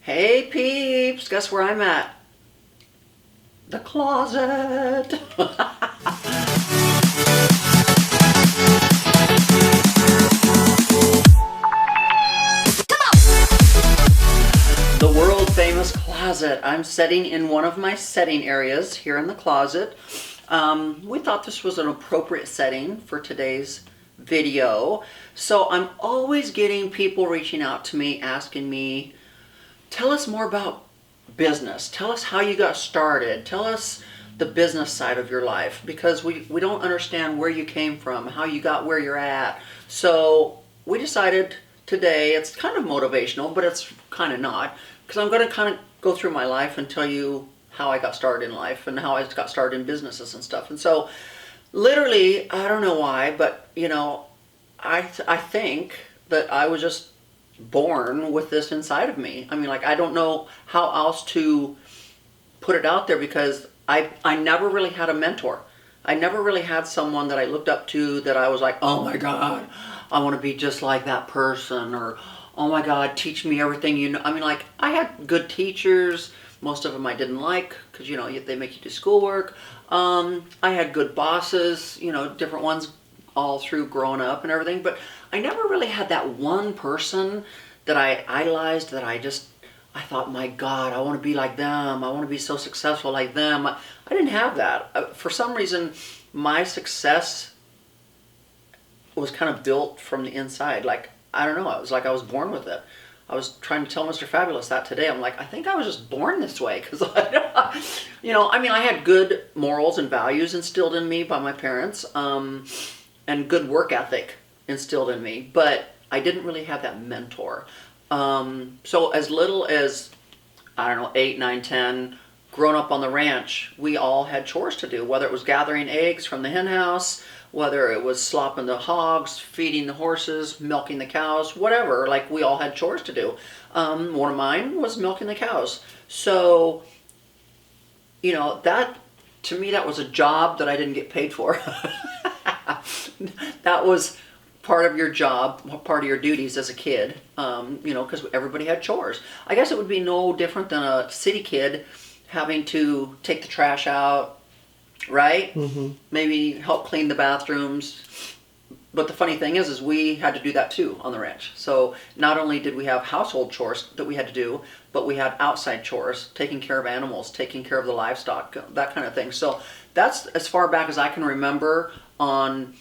Hey peeps, guess where I'm at? The closet. The world famous closet. I'm sitting in one of my setting areas here in the closet. We thought this was an appropriate setting for today's video. So I'm always getting people reaching out to me asking me, tell us more about business. Tell us how you got started. Tell us the business side of your life, because we don't understand where you came from, how you got where you're at. So we decided today, it's kind of motivational, but it's kind of not, because I'm going to kind of go through my life and tell you how I got started in life and how I got started in businesses and stuff. And so literally, I don't know why, but I think that I was just born with this inside of me. I mean, like, I don't know how else to put it out there, because I never really had a mentor. I never really had someone that I looked up to that I was like, oh my God, I want to be just like that person, or oh my God, teach me everything you know. I mean, like, I had good teachers. Most of them I didn't like, because they make you do schoolwork. I had good bosses, different ones all through growing up and everything, but I never really had that one person that I idolized, that I thought, my God, I want to be like them. I want to be so successful like them. I didn't have that. For some reason, my success was kind of built from the inside. Like, I don't know, it was like I was born with it. I was trying to tell Mr. Fabulous that today. I'm like, I think I was just born this way, because I had good morals and values instilled in me by my parents, and good work ethic instilled in me, but I didn't really have that mentor. So as little as, I don't know, 8, 9, 10, growing up on the ranch, we all had chores to do, whether it was gathering eggs from the hen house, whether it was slopping the hogs, feeding the horses, milking the cows, whatever. Like, we all had chores to do. One of mine was milking the cows. So, that, to me, that was a job that I didn't get paid for. That was part of your job, part of your duties as a kid, because everybody had chores. I guess it would be no different than a city kid having to take the trash out, right? Mm-hmm. Maybe help clean the bathrooms. But the funny thing is we had to do that too on the ranch. So not only did we have household chores that we had to do, but we had outside chores, taking care of animals, taking care of the livestock, that kind of thing. So that's as far back as I can remember on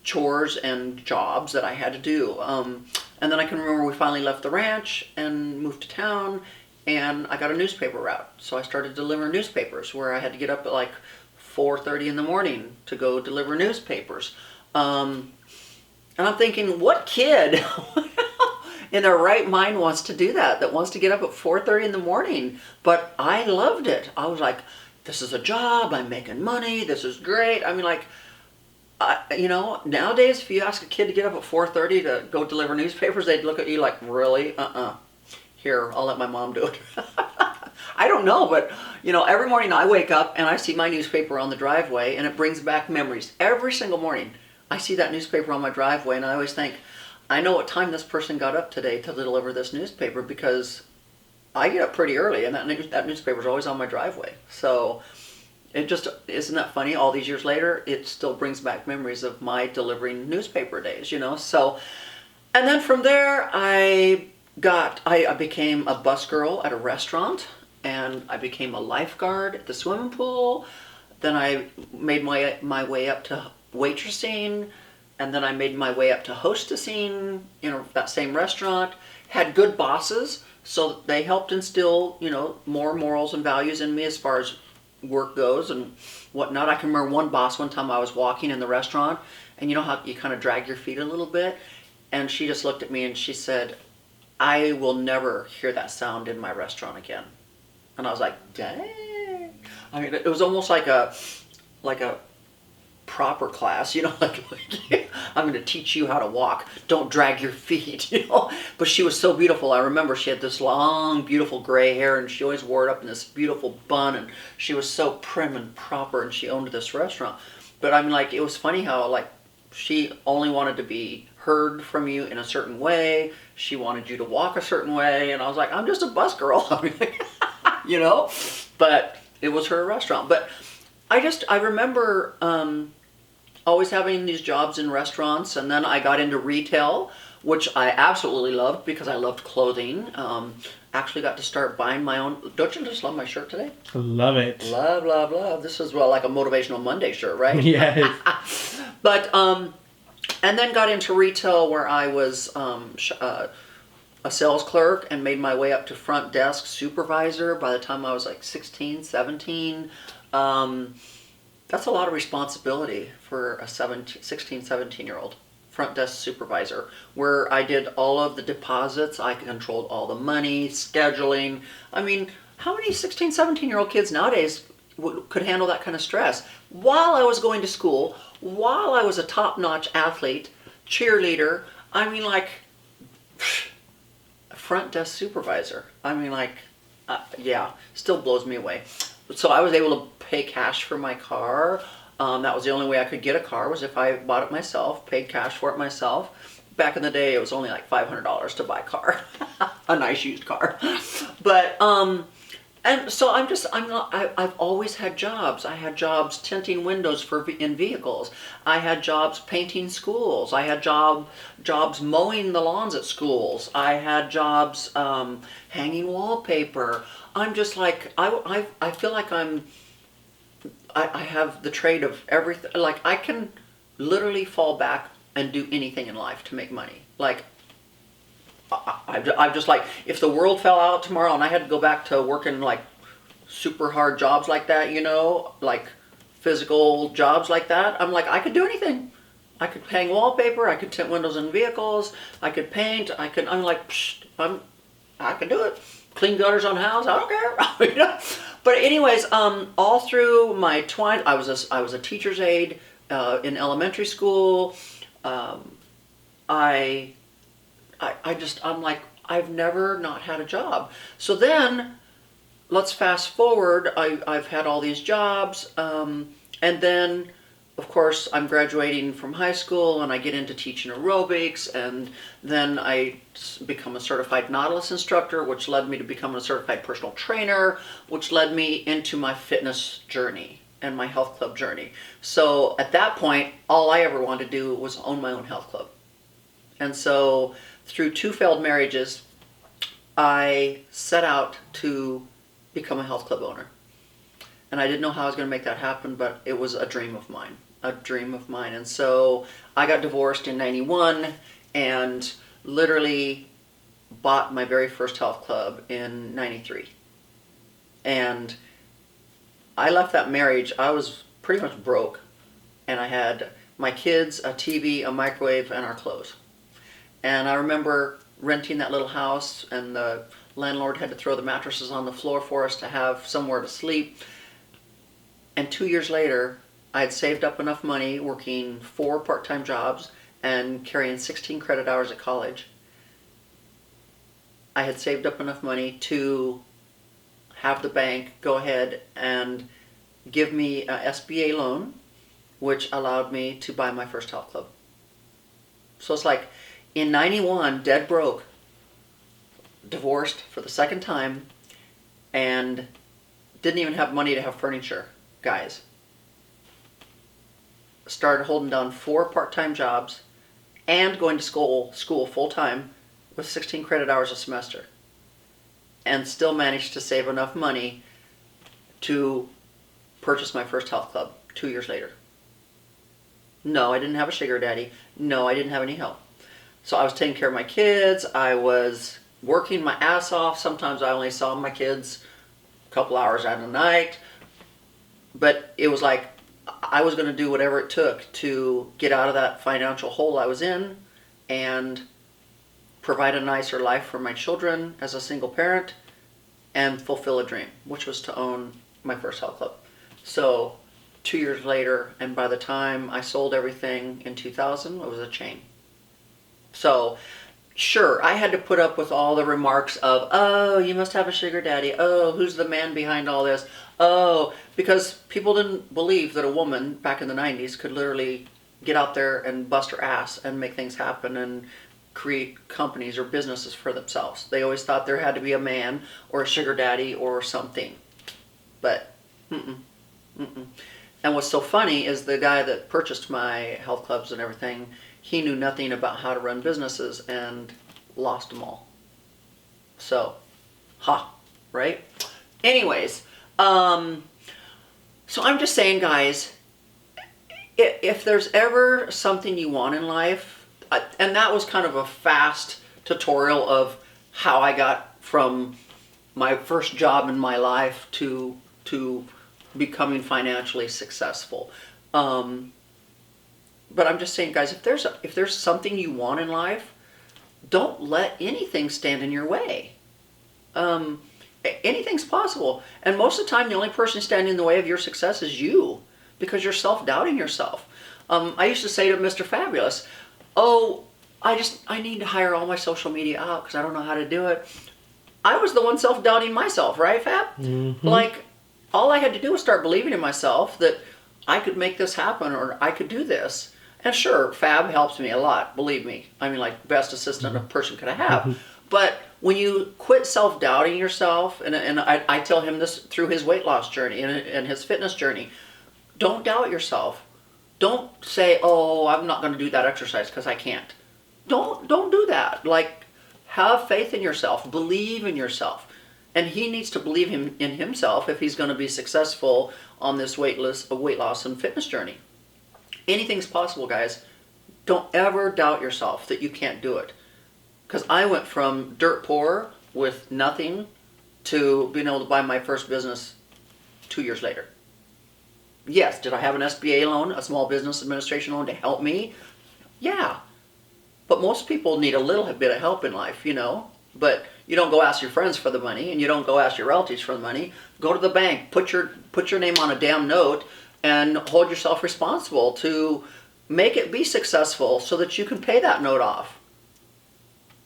chores and jobs that I had to do. And then I can remember we finally left the ranch and moved to town, and I got a newspaper route. So I started delivering newspapers, where I had to get up at like 4:30 in the morning to go deliver newspapers. And I'm thinking, what kid in their right mind wants to do that wants to get up at 4:30 in the morning? But I loved it. I was like, this is a job, I'm making money, this is great. I mean, like, nowadays, if you ask a kid to get up at 4:30 to go deliver newspapers, they'd look at you like, really? Here, I'll let my mom do it. I don't know, but, every morning I wake up and I see my newspaper on the driveway, and it brings back memories. Every single morning I see that newspaper on my driveway, and I always think, I know what time this person got up today to deliver this newspaper, because I get up pretty early, and that newspaper is always on my driveway. So it just, isn't that funny? All these years later, it still brings back memories of my delivering newspaper days, So, and then from there, I became a bus girl at a restaurant, and I became a lifeguard at the swimming pool. Then I made my way up to waitressing, and then I made my way up to hostessing, that same restaurant. Had good bosses, so they helped instill, more morals and values in me as far as work goes and whatnot. I can remember one boss, one time I was walking in the restaurant, and you know how you kind of drag your feet a little bit, and she just looked at me and she said, I will never hear that sound in my restaurant again. And I was like, dang. I mean, it was almost like a proper class, like I'm going to teach you how to walk. Don't drag your feet, But she was so beautiful. I remember she had this long, beautiful gray hair, and she always wore it up in this beautiful bun, and she was so prim and proper, and she owned this restaurant. But I mean, like, it was funny how, like, she only wanted to be heard from you in a certain way. She wanted you to walk a certain way. And I was like, I'm just a bus girl. I mean, you know, but it was her restaurant. But I remember always having these jobs in restaurants, and then I got into retail, which I absolutely loved because I loved clothing. Actually got to start buying my own. Don't you just love my shirt today? Love it. Love, love, love. This is, well, like a Motivational Monday shirt, right? Yes. But, and then got into retail where I was a sales clerk and made my way up to front desk supervisor by the time I was like 16, 17. That's a lot of responsibility for a 16, 17-year-old. Front desk supervisor, where I did all of the deposits. I controlled all the money, scheduling. I mean, how many 16, 17-year-old kids nowadays could handle that kind of stress? While I was going to school, while I was a top-notch athlete, cheerleader, I mean, like, front desk supervisor. I mean, like, yeah, still blows me away. So I was able to pay cash for my car. That was the only way I could get a car, was if I bought it myself, paid cash for it myself. Back in the day, it was only like $500 to buy a car, a nice used car. But, and so I've always had jobs. I had jobs tinting windows in vehicles. I had jobs painting schools. I had jobs mowing the lawns at schools. I had jobs hanging wallpaper. I'm just like, I feel like I have the trade of everything. Like, I can literally fall back and do anything in life to make money. Like, I'm just like, if the world fell out tomorrow and I had to go back to working like super hard jobs like that, you know, like physical jobs like that, I'm like, I could do anything. I could hang wallpaper, I could tint windows in vehicles, I could paint, I'm like, psh, I can do it. Clean gutters on house, I don't care. You know? But anyways, all through my I was a teacher's aide in elementary school. I'm like, I've never not had a job. So then, let's fast forward. I've had all these jobs, and then, of course, I'm graduating from high school, and I get into teaching aerobics, and then I become a certified Nautilus instructor, which led me to become a certified personal trainer, which led me into my fitness journey and my health club journey. So at that point, all I ever wanted to do was own my own health club. And so through 2 failed marriages, I set out to become a health club owner. And I didn't know how I was going to make that happen, but it was a dream of mine. And so I got divorced in 91 and literally bought my very first health club in 93. And I left that marriage, I was pretty much broke. And I had my kids, a TV, a microwave, and our clothes. And I remember renting that little house, and the landlord had to throw the mattresses on the floor for us to have somewhere to sleep. And 2 years later, I had saved up enough money working 4 part-time jobs and carrying 16 credit hours at college. I had saved up enough money to have the bank go ahead and give me an SBA loan, which allowed me to buy my first health club. So it's like, in 91, dead broke, divorced for the second time, and didn't even have money to have furniture, guys. Started holding down 4 part-time jobs and going to school full-time with 16 credit hours a semester, and still managed to save enough money to purchase my first health club 2 years later. No, I didn't have a sugar daddy. No, I didn't have any help. So I was taking care of my kids. I was working my ass off. Sometimes I only saw my kids a couple hours out of the night. But it was like I was going to do whatever it took to get out of that financial hole I was in and provide a nicer life for my children as a single parent and fulfill a dream, which was to own my first health club. So 2 years later, and by the time I sold everything in 2000, it was a chain. So, sure, I had to put up with all the remarks of, oh, you must have a sugar daddy. Oh, who's the man behind all this? Oh, because people didn't believe that a woman back in the 90s could literally get out there and bust her ass and make things happen and create companies or businesses for themselves. They always thought there had to be a man or a sugar daddy or something. But, And what's so funny is the guy that purchased my health clubs and everything, he knew nothing about how to run businesses and lost them all. So, right? Anyways, so I'm just saying, guys, if there's ever something you want in life, and that was kind of a fast tutorial of how I got from my first job in my life to becoming financially successful. But I'm just saying, guys, if there's something you want in life, don't let anything stand in your way. Anything's possible. And most of the time, the only person standing in the way of your success is you, because you're self-doubting yourself. I used to say to Mr. Fabulous, oh, I need to hire all my social media out because I don't know how to do it. I was the one self-doubting myself, right, Fab? Mm-hmm. Like, all I had to do was start believing in myself that I could make this happen or I could do this. And sure, Fab helps me a lot, believe me. I mean, like, best assistant a person could have. But when you quit self-doubting yourself, and I tell him this through his weight loss journey and his fitness journey, don't doubt yourself. Don't say, oh, I'm not going to do that exercise because I can't. Don't do that. Like, have faith in yourself. Believe in yourself. And he needs to believe in himself if he's going to be successful on this weight loss and fitness journey. Anything's possible, guys. Don't ever doubt yourself that you can't do it. Because I went from dirt poor with nothing to being able to buy my first business 2 years later. Yes, did I have an SBA loan, a Small Business Administration loan, to help me? Yeah. But most people need a little bit of help in life, But you don't go ask your friends for the money, and you don't go ask your relatives for the money. Go to the bank, put your name on a damn note, and hold yourself responsible to make it be successful so that you can pay that note off.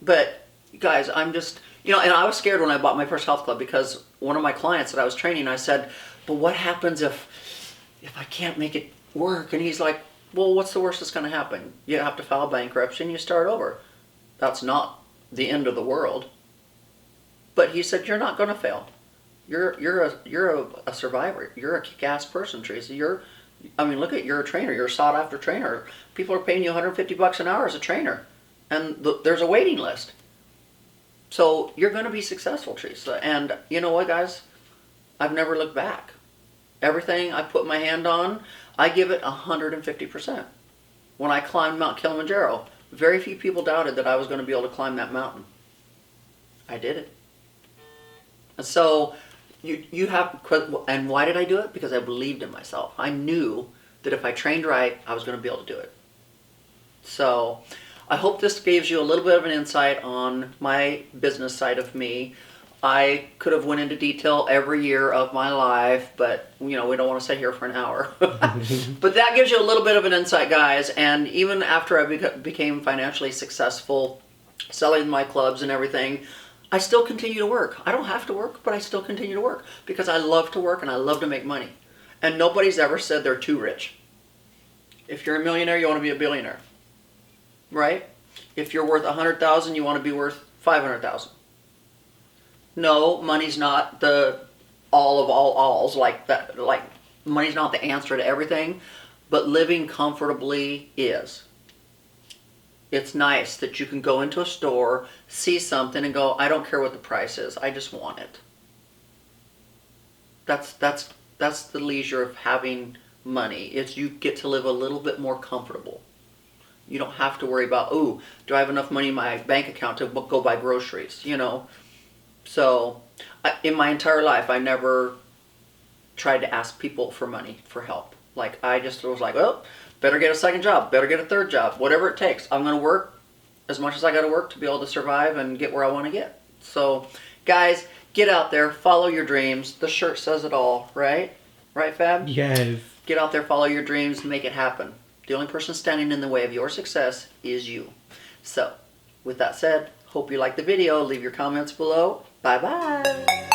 But guys, I'm just, and I was scared when I bought my first health club because one of my clients that I was training, I said, but what happens if I can't make it work? And he's like, well, what's the worst that's going to happen? You have to file bankruptcy and you start over. That's not the end of the world. But he said, you're not going to fail. You're a survivor. You're a kick-ass person, Theresa. You're a trainer. You're a sought-after trainer. People are paying you $150 an hour as a trainer. And there's a waiting list. So you're going to be successful, Theresa. And you know what, guys? I've never looked back. Everything I put my hand on, I give it 150%. When I climbed Mount Kilimanjaro, very few people doubted that I was going to be able to climb that mountain. I did it. And so you have, and why did I do it? Because I believed in myself. I knew that if I trained right, I was going to be able to do it. So I hope this gives you a little bit of an insight on my business side of me. I could have went into detail every year of my life, but we don't want to sit here for an hour. But that gives you a little bit of an insight, guys. And even after I became financially successful, selling my clubs and everything, I still continue to work. I don't have to work, but I still continue to work because I love to work and I love to make money. And nobody's ever said they're too rich. If you're a millionaire, you want to be a billionaire, right? If you're worth $100,000, you want to be worth $500,000. No, money's not the all of all alls like that. Like, money's not the answer to everything, but living comfortably is. It's nice that you can go into a store, see something, and go, I don't care what the price is. I just want it. That's the leisure of having money. It's you get to live a little bit more comfortable. You don't have to worry about, do I have enough money in my bank account to go buy groceries, So, in my entire life, I never tried to ask people for money, for help. Like, I just was like, better get a second job, better get a third job, whatever it takes. I'm going to work as much as I got to work to be able to survive and get where I want to get. So, guys, get out there, follow your dreams. The shirt says it all, right? Right, Fab? Yes. Get out there, follow your dreams, make it happen. The only person standing in the way of your success is you. So, with that said, hope you liked the video. Leave your comments below. Bye-bye.